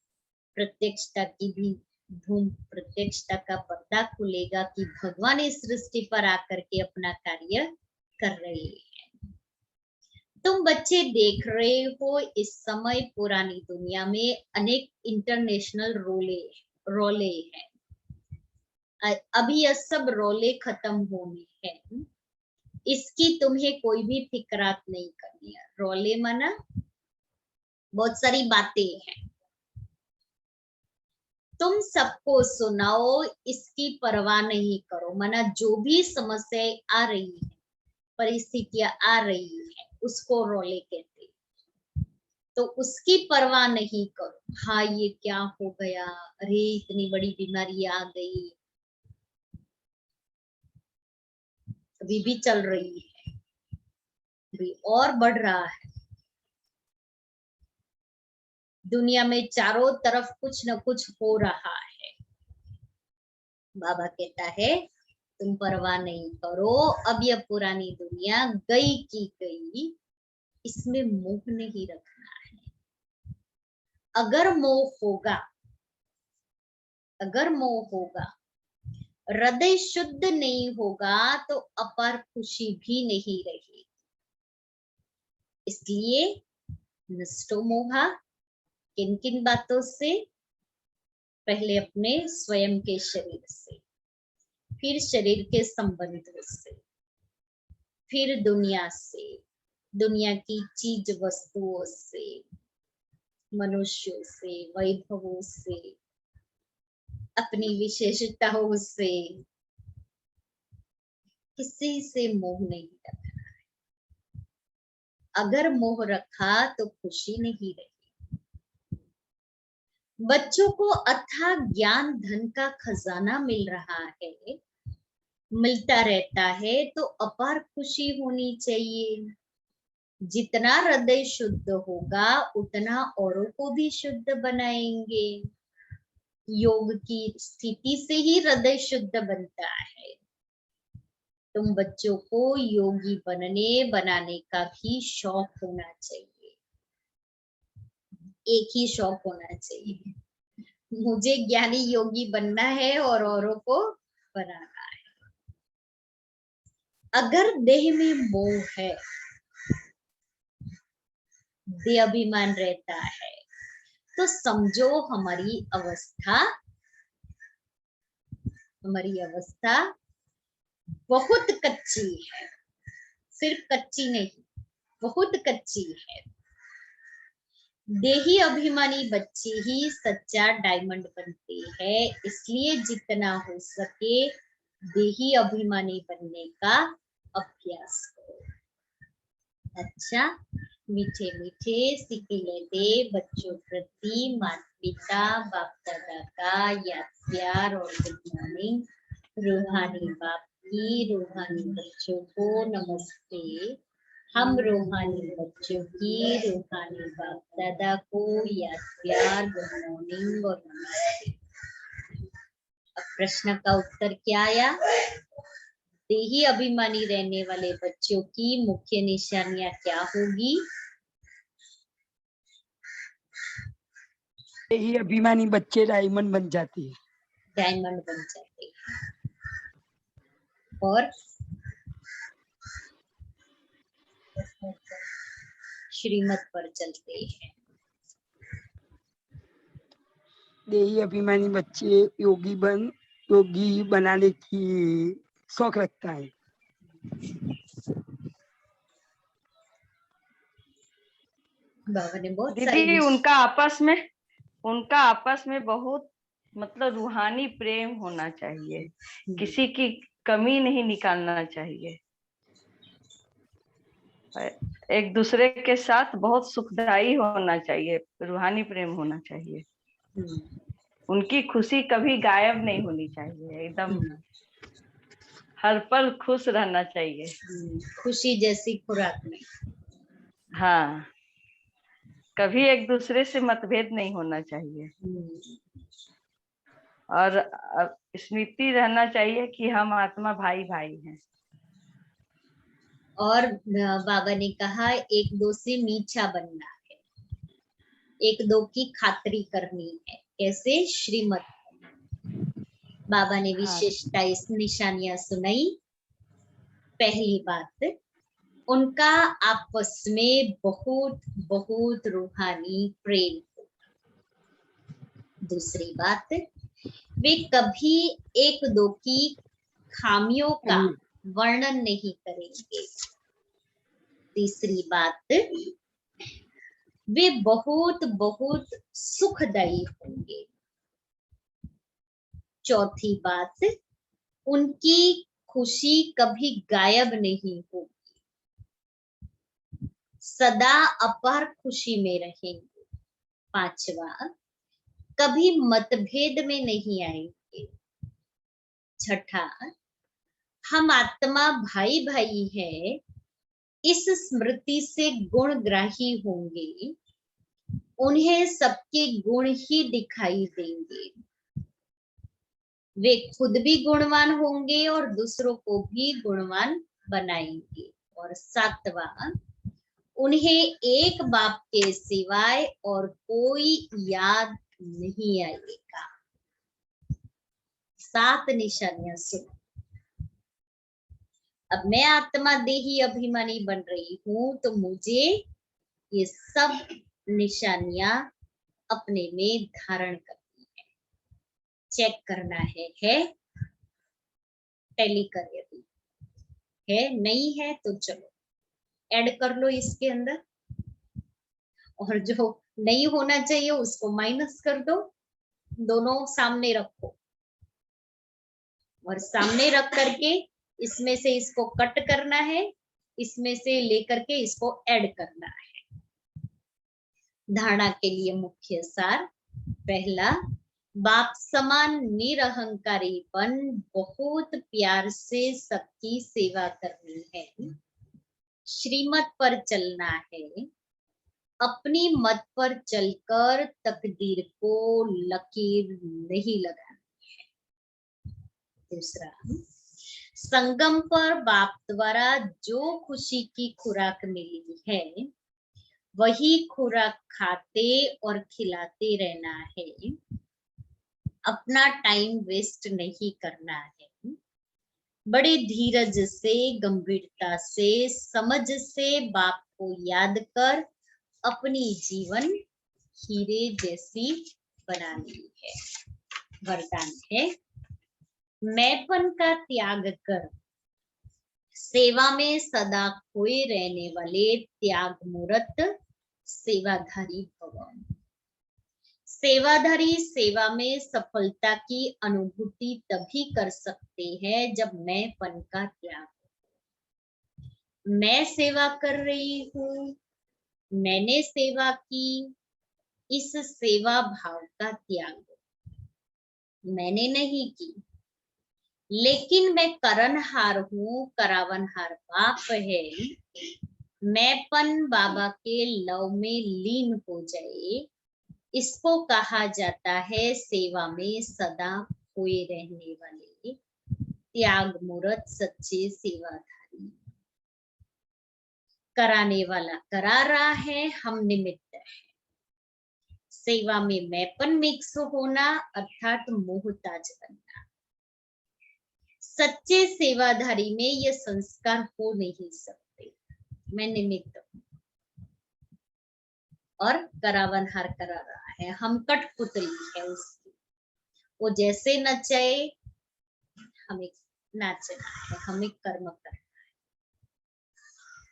प्रत्यक्षता की भी धूम। प्रत्यक्षता का पर्दा खुलेगा कि भगवान इस सृष्टि पर आकर के अपना कार्य कर रहे हैं। तुम बच्चे देख रहे हो इस समय पुरानी दुनिया में अनेक इंटरनेशनल रोले हैं। अभी यह सब रोले खत्म होने हैं, इसकी तुम्हें कोई भी फिक्रात नहीं करनी है। रोले माना बहुत सारी बातें हैं, तुम सबको सुनाओ, इसकी परवाह नहीं करो। माना जो भी समस्याएं आ रही है, परिस्थितियां आ रही है, उसको रोले कहते हैं। तो उसकी परवाह नहीं करो। हाँ ये क्या हो गया, अरे इतनी बड़ी बीमारी आ गई, अभी भी चल रही है, अभी और बढ़ रहा है। दुनिया में चारों तरफ कुछ न कुछ हो रहा है। बाबा कहता है तुम परवाह नहीं करो, अब यह पुरानी दुनिया गई की गई, इसमें मोह नहीं रखना है। अगर मोह होगा, हृदय शुद्ध नहीं होगा, तो अपार खुशी भी नहीं रहेगी। इसलिए नष्टो मोहा, किन किन बातों से? पहले अपने स्वयं के शरीर से, फिर शरीर के संबंधों से, फिर दुनिया से, दुनिया की चीज वस्तुओं से, मनुष्यों से, वैभवों से, अपनी विशेषताओं से। किसी से मोह नहीं रखना है। अगर मोह रखा तो खुशी नहीं रही। बच्चों को अथाह ज्ञान धन का खजाना मिल रहा है, मिलता रहता है, तो अपार खुशी होनी चाहिए। जितना हृदय शुद्ध होगा, उतना औरों को भी शुद्ध बनाएंगे। योग की स्थिति से ही हृदय शुद्ध बनता है। तुम बच्चों को योगी बनाने का भी शौक होना चाहिए। एक ही शौक होना चाहिए, मुझे ज्ञानी योगी बनना है और औरों को बनाना है। अगर देह में मोह है, देह अभिमान रहता है, तो समझो हमारी अवस्था बहुत कच्ची है। सिर्फ कच्ची नहीं, बहुत कच्ची है। देही अभिमानी बच्चे ही सच्चा डायमंड बनते हैं। इसलिए जितना हो सके देही अभिमानी बनने का अभ्यास करो। अच्छा, मीठे मीठे सिकिले दे बच्चों प्रति माता पिता बाप दादा का याद प्यार और गुड मॉर्निंग। रूहानी बाप की रूहानी बच्चों को नमस्ते। हम रूहानी बच्चों की रूहानी बाप दादा को याद प्यार, गुड मॉर्निंग और नमस्ते। अब प्रश्न का उत्तर क्या आया? देही अभिमानी रहने वाले बच्चों की मुख्य निशानियां क्या होगी? यही अभिमानी बच्चे डायमंड बन जाते हैं। डायमंड बन जाते हैं। और श्रीमत पर चलते हैं। देही अभिमानी बच्चे योगी बनाने की शौक रखता है। बाबा ने बहुत दीदी उनका आपस में बहुत मतलब रूहानी प्रेम होना चाहिए, किसी की कमी नहीं निकालना चाहिए। एक दूसरे के साथ बहुत सुखदायी होना चाहिए, रूहानी प्रेम होना चाहिए। उनकी खुशी कभी गायब नहीं होनी चाहिए, एकदम हर पल खुश रहना चाहिए। खुशी जैसी खुराक में। हाँ, कभी एक दूसरे से मतभेद नहीं होना चाहिए। और स्मृति रहना चाहिए कि हम आत्मा भाई भाई हैं। और बाबा ने कहा एक दो से मीठा बनना है, एक दो की खातिरी करनी है। कैसे? श्रीमत। बाबा ने विशेषता इस निशानियां सुनाई। पहली बात, उनका आपस में बहुत बहुत रूहानी प्रेम। दूसरी बात, वे कभी एक दो की खामियों का वर्णन नहीं करेंगे। तीसरी बात, वे बहुत बहुत सुखदायी होंगे। चौथी बात, उनकी खुशी कभी गायब नहीं होगी, सदा अपार खुशी में रहेंगे। पांचवा, कभी मतभेद में नहीं आएंगे। छठा, हम आत्मा भाई भाई है, इस स्मृति से गुणग्राही होंगे, उन्हें सबके गुण ही दिखाई देंगे, वे खुद भी गुणवान होंगे और दूसरों को भी गुणवान बनाएंगे। और सातवां, उन्हें एक बाप के सिवाय और कोई याद नहीं आएगा। 7 निशानियां सुनो। अब मैं आत्मा देही अभिमानी बन रही हूं, तो मुझे ये सब निशानियां अपने में धारण करनी है, चेक करना है टैली कर, यदि है नहीं है तो चलो ऐड कर लो इसके अंदर, और जो नहीं होना चाहिए उसको माइनस कर दो, दोनों सामने रखो और सामने रख करके इसमें से इसको कट करना है, इसमें से लेकर के इसको ऐड करना है। धारणा के लिए मुख्य सार, पहला, बाप समान निरहंकारीपन, बहुत प्यार से सबकी सेवा करनी है, श्रीमत पर चलना है, अपनी मत पर चलकर तकदीर को लकीर नहीं लगानी है। दूसरा, संगम पर बाप द्वारा जो खुशी की खुराक मिली है, वही खुराक खाते और खिलाते रहना है, अपना टाइम वेस्ट नहीं करना है, बड़े धीरज से, गंभीरता से, समझ से बाप को याद कर अपनी जीवन हीरे जैसी बनानी है। वरदान है, मैंपन का त्याग कर सेवा में सदा खोए रहने वाले त्याग मूर्त सेवाधारी भव। सेवाधारी सेवा में सफलता की अनुभूति तभी कर सकते हैं जब मैंपन का त्याग हो। मैं सेवा कर रही हूँ, मैंने सेवा की, इस सेवा भाव का त्याग। मैंने नहीं की, लेकिन मैं करनहार हूँ, करावनहार बाप है, मैंपन बाबा के लव में लीन हो जाए, इसको कहा जाता है सेवा में सदा खोए रहने वाले त्याग मूर्त सच्चे सेवाधारी। कराने वाला करा रहा है, हम निमित्त है। सेवा में मैंपन मिक्स होना अर्थात मोहताज बनना। सच्चे सेवाधारी में ये संस्कार हो नहीं सकते। मैं निमित्त हूं और करावनहार करा रहा है, हम कठपुतली है उसकी, वो जैसे नचाए हमें नाचना है, हमें कर्म करना है।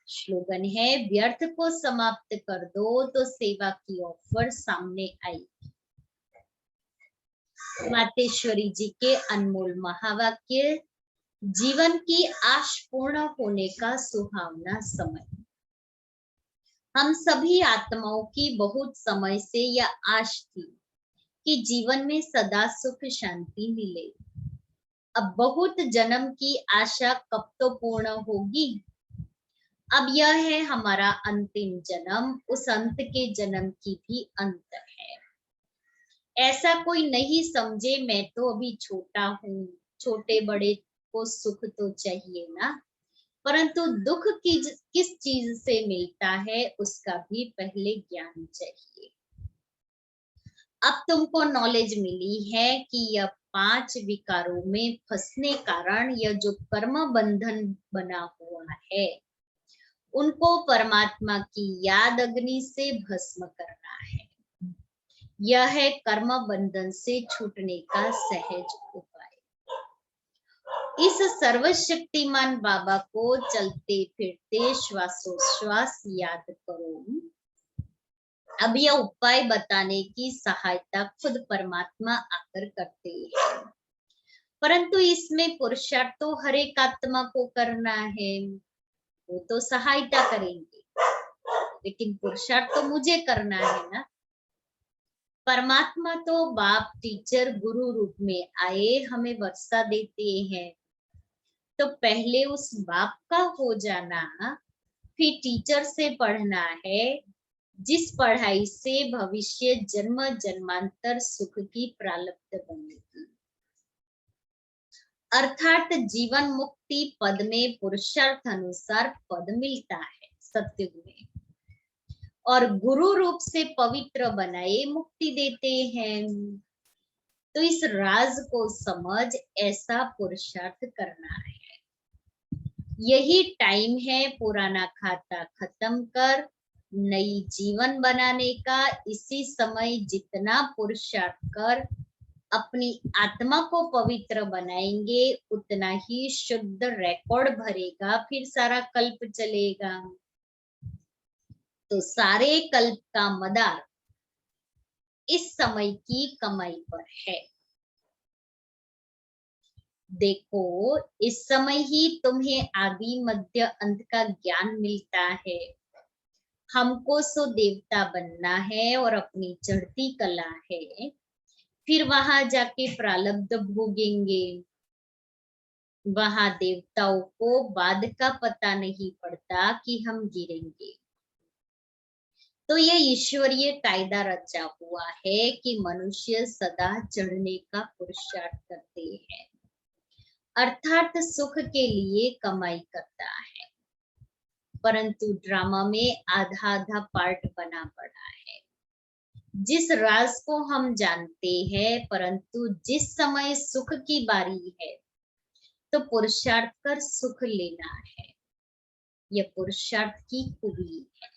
स्लोगन है, व्यर्थ को समाप्त कर दो तो सेवा की ऑफर सामने आई। मातेश्वरी जी के अनमोल महावाक्य, जीवन की आश पूर्ण होने का सुहावना समय। हम सभी आत्माओं की बहुत समय से यह आश थी कि जीवन में सदा सुख शांति मिले। अब बहुत जन्म की आशा कब तो पूर्ण होगी। अब यह है हमारा अंतिम जन्म, उस अंत के जन्म की भी अंत है। ऐसा कोई नहीं समझे मैं तो अभी छोटा हूँ, छोटे बड़े को सुख तो चाहिए ना, परंतु दुख किस चीज से मिलता है उसका भी पहले ज्ञान चाहिए। अब तुमको नॉलेज मिली है कि यह 5 विकारों में फंसने कारण यह जो कर्म बंधन बना हुआ है, उनको परमात्मा की याद अग्नि से भस्म करना है। यह है कर्म बंधन से छूटने का सहज उपाय। इस सर्वशक्तिमान बाबा को चलते फिरते श्वासोश्वास याद करो। अब यह उपाय बताने की सहायता खुद परमात्मा आकर करते हैं। परंतु इसमें पुरुषार्थ तो हर एक आत्मा को करना है, वो तो सहायता करेंगे, लेकिन पुरुषार्थ तो मुझे करना है ना। परमात्मा तो बाप, टीचर, गुरु रूप में आए हमें वर्षा देते हैं, तो पहले उस बाप का हो जाना, फिर टीचर से पढ़ना है, जिस पढ़ाई से भविष्य जन्म जन्मांतर सुख की प्रारब्ध बनेगी। अर्थात जीवन मुक्ति पद में पुरुषार्थ अनुसार पद मिलता है सत्युग में, और गुरु रूप से पवित्र बनाए मुक्ति देते हैं। तो इस राज को समझ ऐसा पुरुषार्थ करना है। यही टाइम है पुराना खाता खत्म कर नई जीवन बनाने का। इसी समय जितना पुरुषार्थ कर अपनी आत्मा को पवित्र बनाएंगे, उतना ही शुद्ध रिकॉर्ड भरेगा, फिर सारा कल्प चलेगा। तो सारे कल्प का मदार इस समय की कमाई पर है। देखो, इस समय ही तुम्हें आदि मध्य अंत का ज्ञान मिलता है। हमको सो देवता बनना है और अपनी चढ़ती कला है, फिर वहां जाके प्रारब्ध भोगेंगे। वहां देवताओं को बाद का पता नहीं पड़ता कि हम गिरेंगे। तो ये ईश्वरीय कायदा रचा हुआ है कि मनुष्य सदा चढ़ने का पुरुषार्थ करते हैं, अर्थात सुख के लिए कमाई करता है। परंतु ड्रामा में आधा आधा पार्ट बना पड़ा है। जिस राज को हम जानते हैं, परंतु जिस समय सुख की बारी है तो पुरुषार्थ कर सुख लेना है। यह पुरुषार्थ की खूबी है।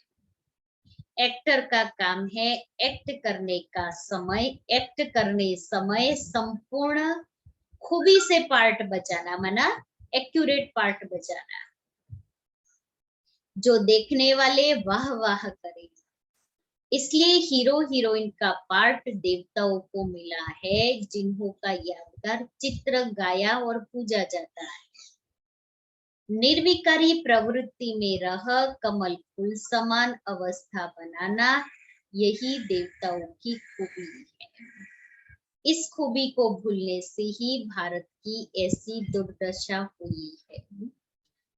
एक्टर का काम है एक्ट करने का समय, एक्ट करने समय संपूर्ण खूबी से पार्ट बचाना, माना एक्यूरेट पार्ट बचाना, जो देखने वाले वाह वाह करें। इसलिए हीरो हीरोइन का पार्ट देवताओं को मिला है, जिन्हों का यादगार चित्र गाया और पूजा जाता है। निर्विकारी प्रवृत्ति में रह कमल फूल समान अवस्था बनाना, यही देवताओं की खूबी है। इस खूबी को भूलने से ही भारत की ऐसी दुर्दशा हुई है।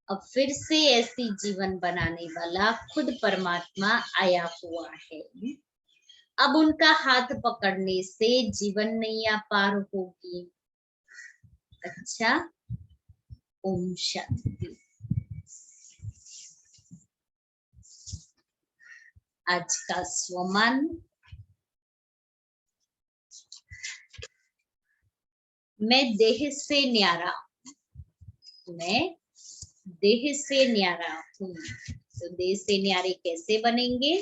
अब फिर से ऐसी जीवन बनाने वाला खुद परमात्मा आया हुआ है। अब उनका हाथ पकड़ने से जीवन नैया पार होगी। अच्छा, ओम शांति। आज का स्वमान, मैं देह से न्यारा, मैं देह से न्यारा हूँ। तो देह से न्यारे कैसे बनेंगे?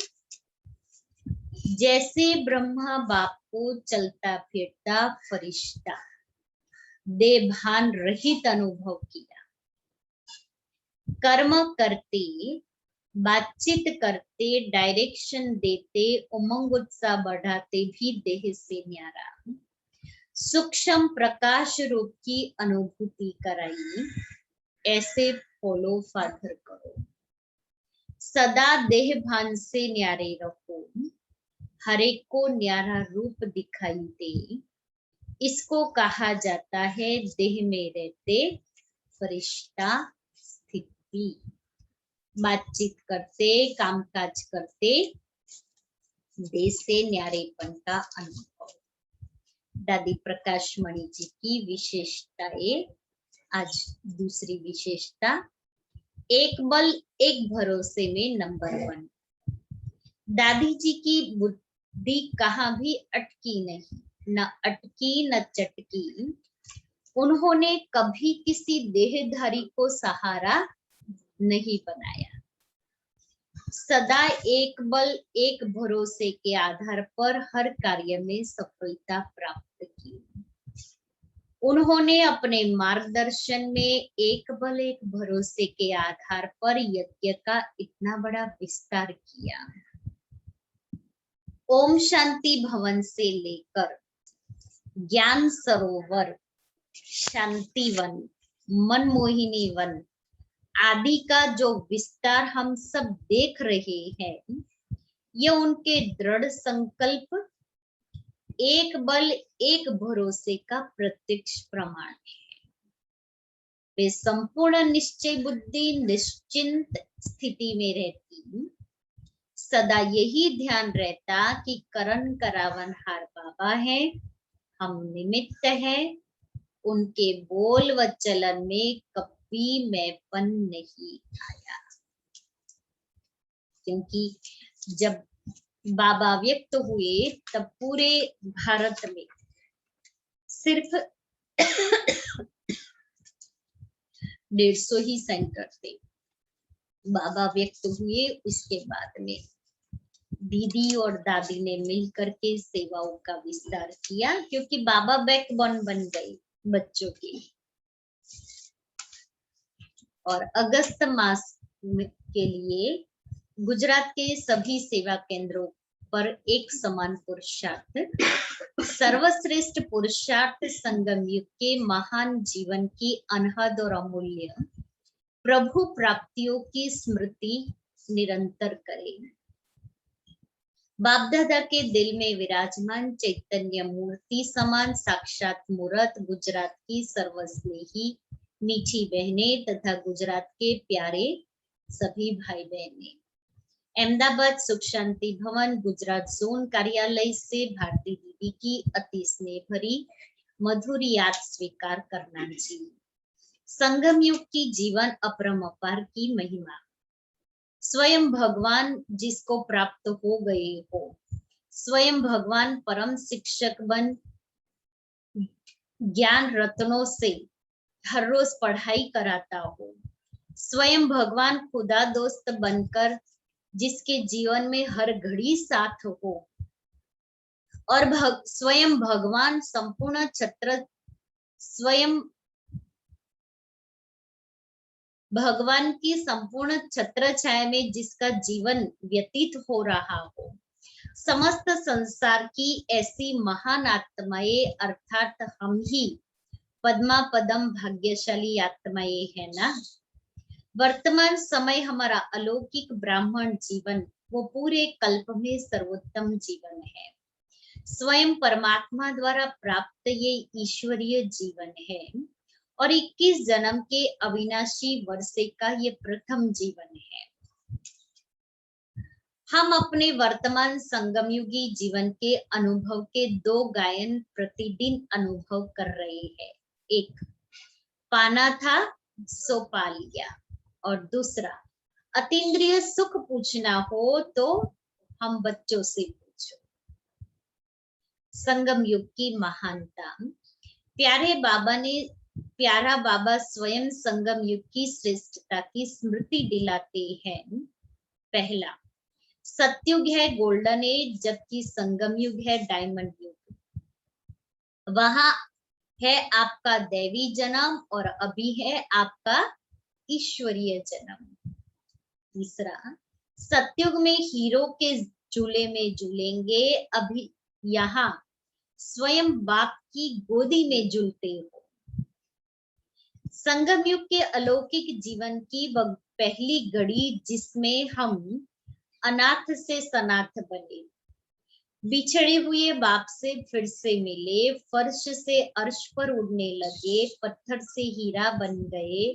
जैसे ब्रह्मा बाप को चलता फिरता फरिश्ता देभान रहित अनुभव किया, कर्म करते, बातचीत करते, डायरेक्शन देते, उमंग उत्साह बढ़ाते भी देह से न्यारा, सूक्ष्म प्रकाश रूप की अनुभूति कराई, ऐसे फॉलो फादर करो। सदा देह भान से न्यारे रहो, हर एक को न्यारा रूप दिखाई दे। इसको कहा जाता है देह में रहते फरिश्ता स्थिति। बातचीत करते, कामकाज करते, देह से न्यारेपन का अनुभव। दादी प्रकाश मणि जी की विशेषताएं। आज दूसरी विशेषता, एक बल एक भरोसे में नंबर 1। दादी जी की बुद्धि कहाँ भी अटकी नहीं, न अटकी न चटकी। उन्होंने कभी किसी देहधारी को सहारा नहीं बनाया। सदा एक बल एक भरोसे के आधार पर हर कार्य में सफलता प्राप्त की। उन्होंने अपने मार्गदर्शन में एक बल एक भरोसे के आधार पर यज्ञ का इतना बड़ा विस्तार किया। ओम शांति भवन से लेकर ज्ञान सरोवर शांति वन, मनमोहिनी वन आदि का जो विस्तार हम सब देख रहे हैं, ये उनके दृढ़ संकल्प, एक बल एक भरोसे का प्रत्यक्ष प्रमाण है। वे संपूर्ण निश्चय बुद्धि निश्चिंत स्थिति में रहती, सदा यही ध्यान रहता कि करण करावनहार बाबा है, हम निमित्त है, उनके बोल व चलन में कभी मैंपन नहीं आया। क्योंकि जब बाबा व्यक्त हुए तब पूरे भारत में सिर्फ 150 ही सेंटर थे। बाबा व्यक्त हुए उसके बाद में दीदी और दादी ने मिलकर के सेवाओं का विस्तार किया, क्योंकि बाबा बैकबोन बन गए बच्चों की। और अगस्त मास के लिए गुजरात के सभी सेवा केंद्रों पर एक समान पुरुषार्थ, सर्वश्रेष्ठ पुरुषार्थ संगम युग के महान जीवन की अनहद और अमूल्य प्रभु प्राप्तियों की स्मृति निरंतर करें। बाप दादा के दिल में विराजमान चैतन्य मूर्ति समान साक्षात मूर्त गुजरात की सर्वस्नेही मीठी बहनें तथा गुजरात के प्यारे सभी भाई बहनें, अहमदाबाद सुख शांति भवन गुजरात जोन कार्यालय से भारती दीदी की अति स्नेह भरी मधुर याद स्वीकार करना जी। संगम युग की जीवन अपरंपार की महिमा, स्वयं भगवान जिसको प्राप्त हो गए हो, स्वयं भगवान परम शिक्षक बन ज्ञान रत्नों से हर रोज पढ़ाई कराता हो, स्वयं भगवान खुदा दोस्त बनकर जिसके जीवन में हर घड़ी साथ हो, और स्वयं भगवान संपूर्ण छत्र, स्वयं भगवान की संपूर्ण छत्र छाया में जिसका जीवन व्यतीत हो रहा हो, समस्त संसार की ऐसी महान आत्माएं अर्थात हम ही पद्मा पदम भाग्यशाली आत्माएं है ना। वर्तमान समय हमारा अलौकिक ब्राह्मण जीवन वो पूरे कल्प में सर्वोत्तम जीवन है, स्वयं परमात्मा द्वारा प्राप्त ये ईश्वरीय जीवन है, और 21 जन्म के अविनाशी वर्षे का ये प्रथम जीवन है। हम अपने वर्तमान संगमयुगी जीवन के अनुभव के 2 गायन प्रतिदिन अनुभव कर रहे हैं। एक, पाना था सो पा लिया, और दूसरा, अतीन्द्रिय सुख पूछना हो तो हम बच्चों से पूछो। संगम युग की महानता, प्यारा बाबा स्वयं संगम युग की श्रेष्ठता की स्मृति दिलाते हैं। पहला, सतयुग है गोल्डन एज, जबकि संगम युग है डायमंड युग। वहां है आपका दैवी जन्म और अभी है आपका ईश्वरीय जन्म। तीसरा, सतयुग में हीरो के झूले में झूलेंगे, अभी यहाँ स्वयं बाप की गोदी में झूलते हो। संगम युग के अलौकिक जीवन की वह पहली घड़ी जिसमें हम अनाथ से सनाथ बने, बिछड़े हुए बाप से फिर से मिले, फर्श से अर्श पर उड़ने लगे, पत्थर से हीरा बन गए,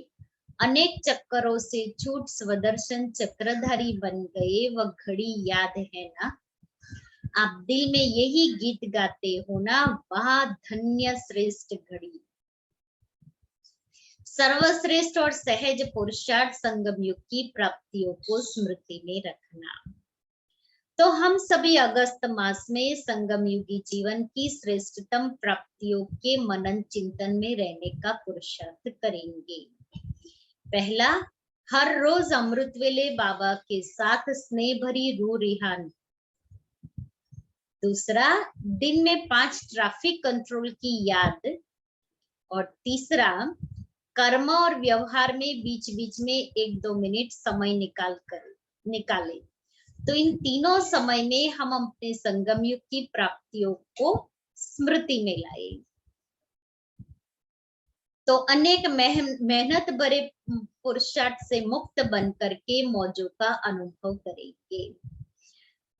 अनेक चक्करों से छूट स्वदर्शन चक्रधारी बन गए। वह घड़ी याद है ना? आप दिल में यही गीत गाते हो ना, वाह धन्य श्रेष्ठ घड़ी। सर्वश्रेष्ठ और सहज पुरुषार्थ संगम युग की प्राप्तियों को स्मृति में रखना। तो हम सभी अगस्त मास में संगम युगी जीवन की श्रेष्ठतम प्राप्तियों के मनन चिंतन में रहने का पुरुषार्थ करेंगे। पहला, हर रोज अमृत वेले बाबा के साथ स्नेह भरी रूह रिहान। दूसरा, दिन में 5 ट्रैफिक कंट्रोल की याद। और तीसरा, कर्म और व्यवहार में बीच बीच में 1-2 मिनट समय निकाले। तो इन तीनों समय में हम अपने संगम युग की प्राप्तियों को स्मृति में लाए। तो अनेक मेहनत भरे पुरुषार्थ से मुक्त बन करके मौजों का अनुभव करेंगे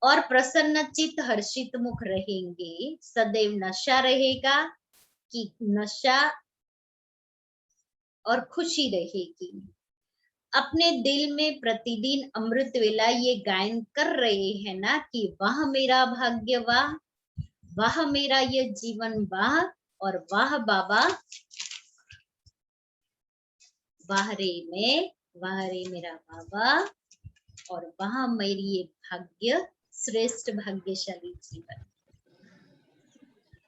और प्रसन्नचित हर्षित मुख रहेंगे। सदैव नशा रहेगा कि नशा और खुशी रहेगी। अपने दिल में प्रतिदिन अमृत वेला ये गायन कर रहे हैं ना कि वाह मेरा भाग्य, वाह वाह मेरा ये जीवन, वाह और वाह बाबा, वाह रे मैं, वाह रे मेरा बाबा और वाह मेरी ये भाग्य, श्रेष्ठ भाग्यशाली जीवन।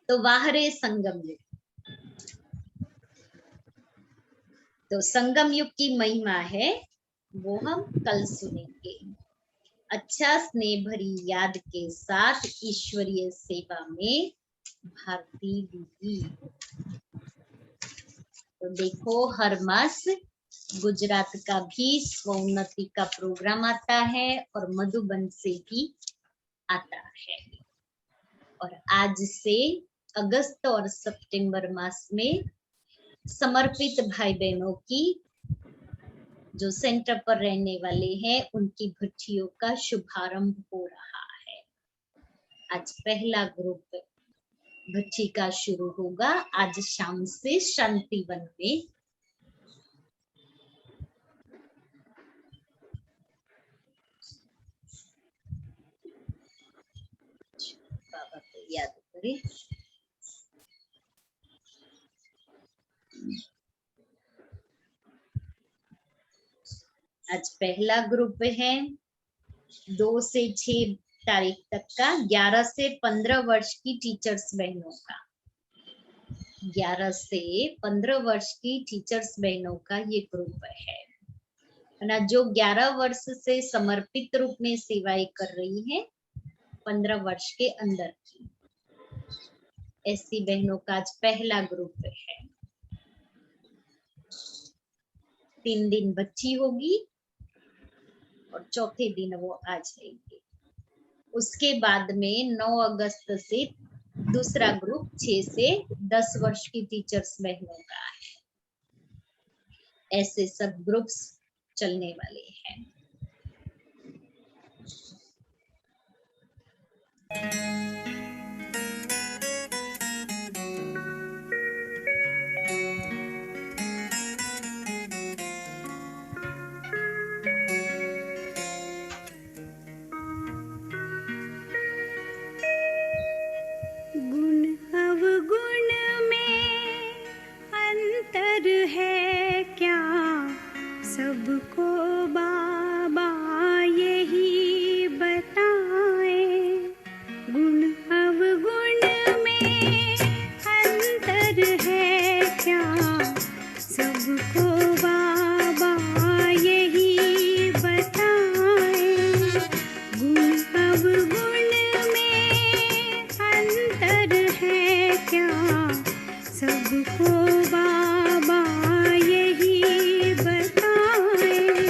तो वाह रे संगम युग। तो संगम युग की महिमा है वो हम कल सुनेंगे। अच्छा स्नेह भरी याद के साथ ईश्वरीय सेवा में भारती दीदी। तो देखो हर मास गुजरात का भी स्वोन्नति का प्रोग्राम आता है और मधुबन से भी आता है। और आज से अगस्त और सितंबर मास में समर्पित भाई बहनों की जो सेंटर पर रहने वाले हैं उनकी भट्टियों का शुभारंभ हो रहा है। आज पहला ग्रुप भट्टी का शुरू होगा आज शाम से शांतिवन में। बाबा को याद करें। आज पहला ग्रुप है 2 से 6 तारीख तक का 11 से 15 वर्ष की टीचर्स बहनों का। 11 से 15 वर्ष की टीचर्स बहनों का ये ग्रुप है ना, जो 11 वर्ष से समर्पित रूप में सेवाएं कर रही हैं 15 वर्ष के अंदर की ऐसी बहनों का आज पहला ग्रुप है। 3 दिन बच्ची होगी और चौथे दिन वो आ जाएंगे। उसके बाद में 9 अगस्त से दूसरा ग्रुप 6 से 10 वर्ष की टीचर्स बहनों का है। ऐसे सब ग्रुप्स चलने वाले हैं। गुण अवगुण में अंतर है क्या, सबको बाबा यही बताए। गुण अवगुण में अंतर है क्या, सबको बाबा यही बताए। गुण अवगुण में अंतर है क्या, सबको बाबा यही बताए।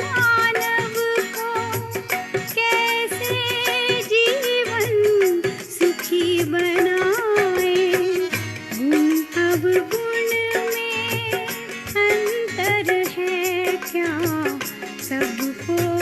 मानव को कैसे जीवन सुखी बनाए। गुण अब गुण में अंतर है क्या, सबको